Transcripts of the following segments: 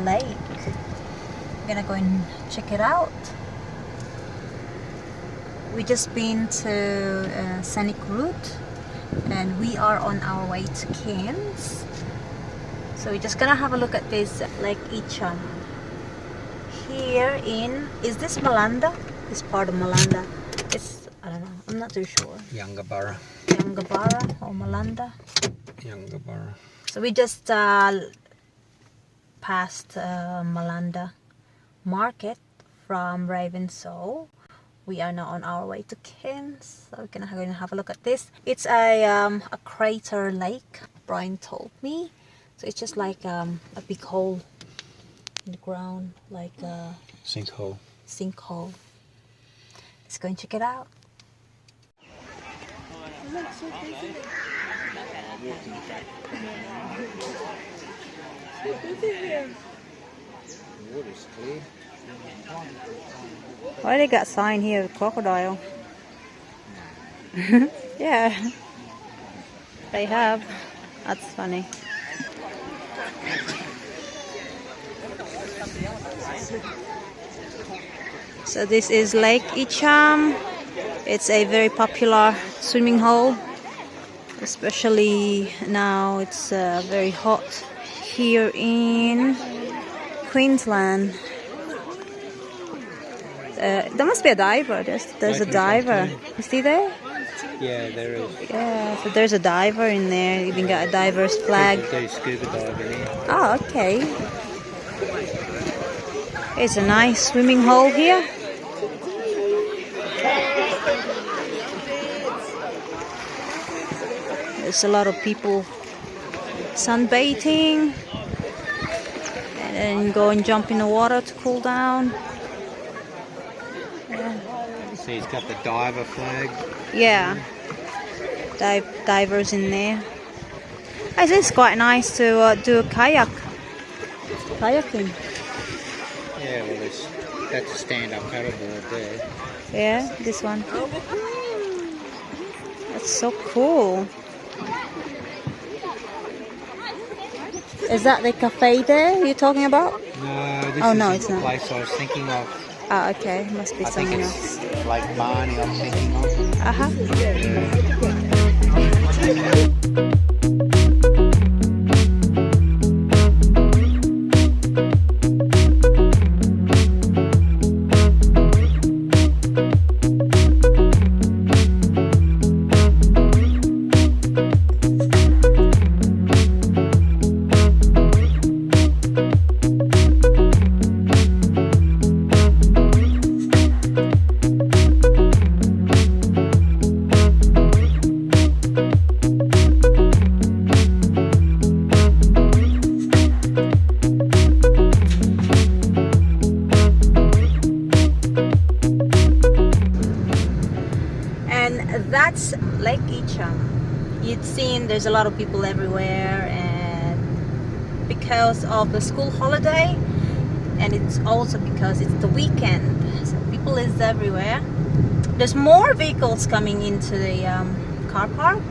lake. We're gonna go and check it out. We just been to Scenic Route and we are on our way to Cairns. So we're just gonna have a look at this Lake Eacham. Here in, is this Malanda? This part of Malanda. It's, I don't know, I'm not too sure. Yungaburra. Yungaburra or Malanda. Yungaburra. So we just passed Malanda Market from Ravenshoe. We are now on our way to Cairns. So we're gonna have a look at this. It's a crater lake, Brian told me. So it's just like a big hole in the ground, like a Sinkhole. sinkhole. Let's go and check it out. Water's clear. Why they got sign here, crocodile? Yeah, they have. That's funny. So this is Lake Eacham. It's a very popular swimming hole, especially now it's very hot here in Queensland. There must be a diver. There's a diver. You see there? Yeah, there is. Yeah, so there's a diver in there. Even got a diver's flag. They scuba dive in here. Oh, okay. It's a nice swimming hole here. There's a lot of people sunbathing and then go and jump in the water to cool down. Yeah. See, he's got the diver flag. Yeah, divers in there. I think it's quite nice to do a kayaking. Yeah, well, that's a stand-up paddleboard there. Yeah, this one. That's so cool. Is that the cafe there you're talking about? No, this Oh, is no, the it's not. place I was thinking of. Ah, okay. Must be I think something it's else. Lake Barney I'm thinking of. Uh-huh. That's Lake Eacham. You'd seen there's a lot of people everywhere, and because of the school holiday, and it's also because it's the weekend, so people is everywhere. There's more vehicles coming into the car park.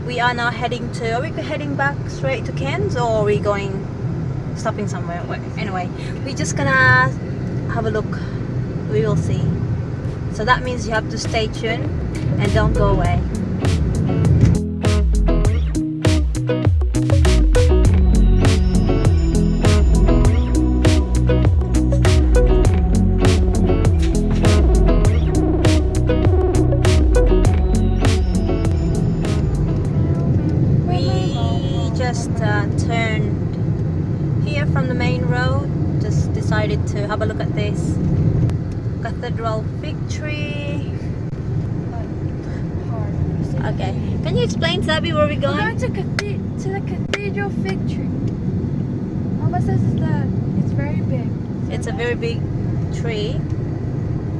We are now heading to, are we heading back straight to Cairns, or are we stopping somewhere? Anyway, we're just gonna have a look. We will see. So that means you have to stay tuned and don't go away. We just turned here from the main road. Just decided to have a look at this Cathedral Fig Tree. Okay, can you explain, Sabi, where we're going? We're going to the Cathedral Fig Tree. Mama says it's very big. It's a very big tree.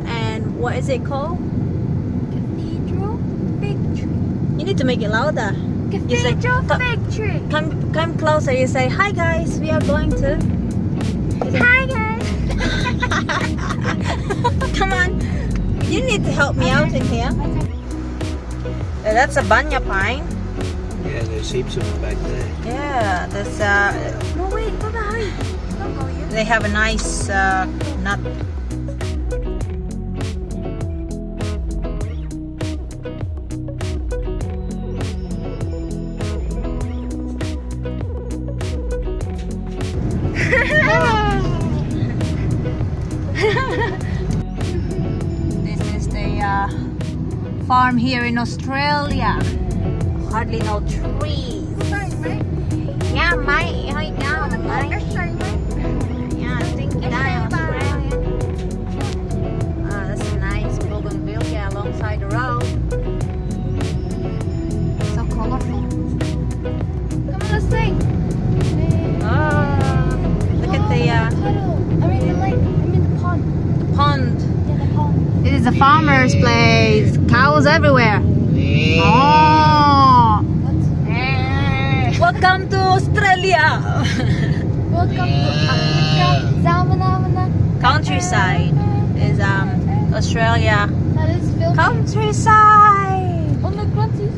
And what is it called? Cathedral Fig Tree. You need to make it louder. You say, Cathedral Fig Tree. Come closer. You say, hi guys, we are going to. Hi guys. Come on. You need to help me out in here. That's a banya pine. Yeah, there's heaps of them back there. Yeah, there's No, wait, go behind. they have a nice nut. This is the farm here in Australia. Hardly no trees. Yeah, mate. How you going, mate? Yeah, I think you're down Australia. That's a nice bougainvillea alongside the road. So colorful. Come on, let's sing. Oh, look at the Puddle. I mean the lake. I mean the pond. pond. Yeah, the pond. It is a farmer's place. Cows everywhere. Oh. What's Welcome to Australia. welcome to Africa? Zamana. Countryside is Australia. That is filthy. Countryside. On the grunty.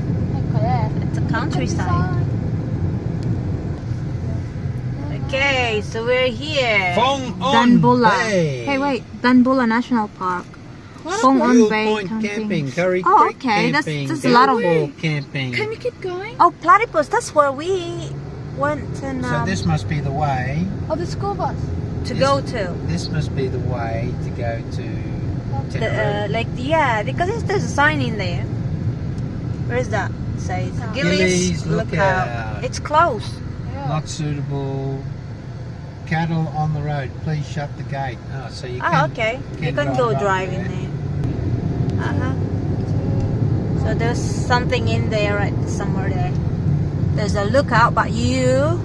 It's a countryside. Okay, so we're here. Danbulla. Hey, wait, Danbulla National Park. Fong On Bay camping, Curry Oh, Creek okay, that's camping, a lot of. Danbulla camping. Can you keep going? Oh, Platypus. That's where we went and So this must be the way. Oh, the school bus. to go to. This must be the way to go to The, Tenerife. like because there's a sign in there. Where is that? It says Gillies Gillies Lookout. Lookout. It's closed. Not suitable. Cattle on the road. Please shut the gate. Oh, so you can. Oh, okay. You can go drive in there. So there's something in there, right? Somewhere there. There's a lookout, but you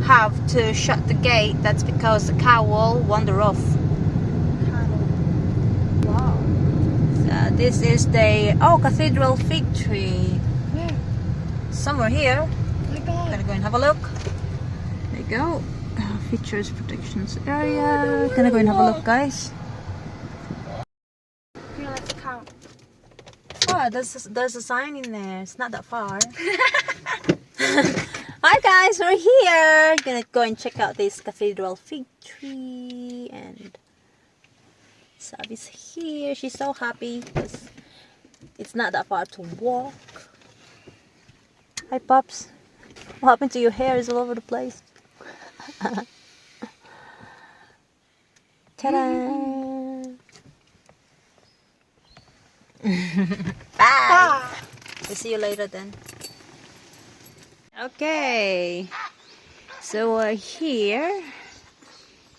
have to shut the gate. That's because the cow will wander off. Wow. This is the Cathedral Fig Tree. Where? Somewhere here. Oh my God. Gonna go and have a look. There you go. Features protections area. Gonna go and have a look, guys. Here, let's count. Oh, there's a sign in there. It's not that far. Hi guys, we're here. Gonna go and check out this Cathedral Fig Tree, and Sabi's here. She's so happy because it's not that far to walk. Hi pups. What happened to your hair? Is all over the place. Ta-da! Bye! We'll see you later then. Okay, so we're here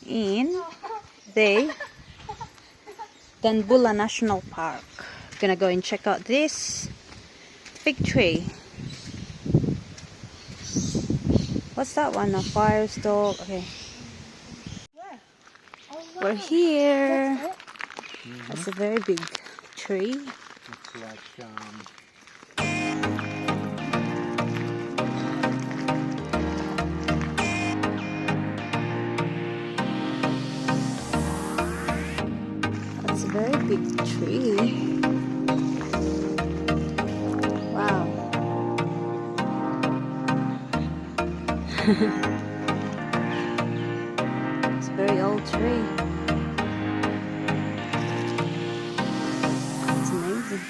in the Tanbula National Park. Gonna go and check out this fig tree. What's that one? A fire stove. Okay. We're here. That's a very big tree. Looks like That's a very big tree. Wow. It's a very old tree. It's amazing.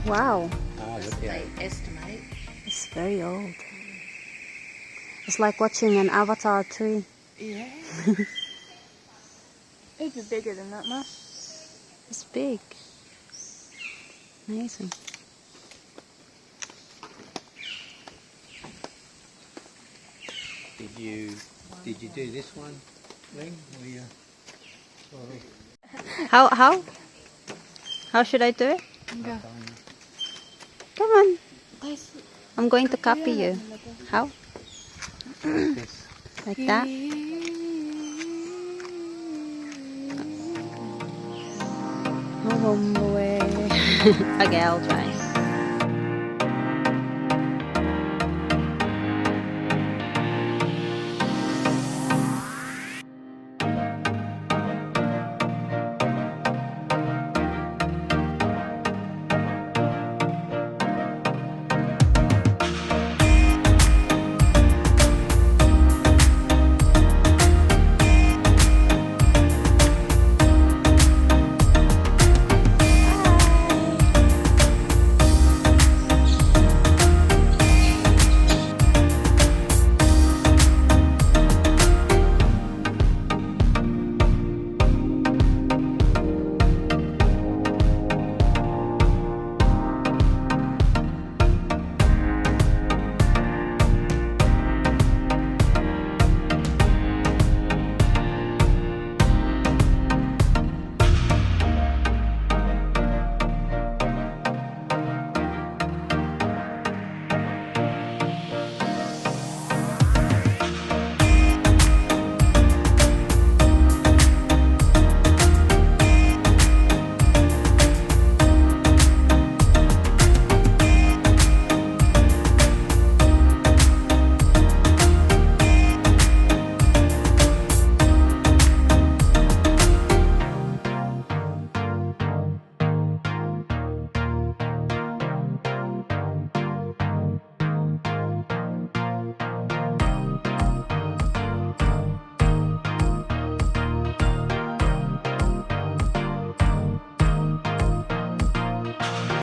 Wow. oh, look at it. Estimate. It's very old. It's like watching an avatar tree. Yeah. It'd be bigger than that, Ma. It's big. Amazing. Did you do this one? thing where you sort of How should I do it? Go. Come on. Guys, I'm going to copy you. How? this. Like that? Oh, away. Okay, I'll try.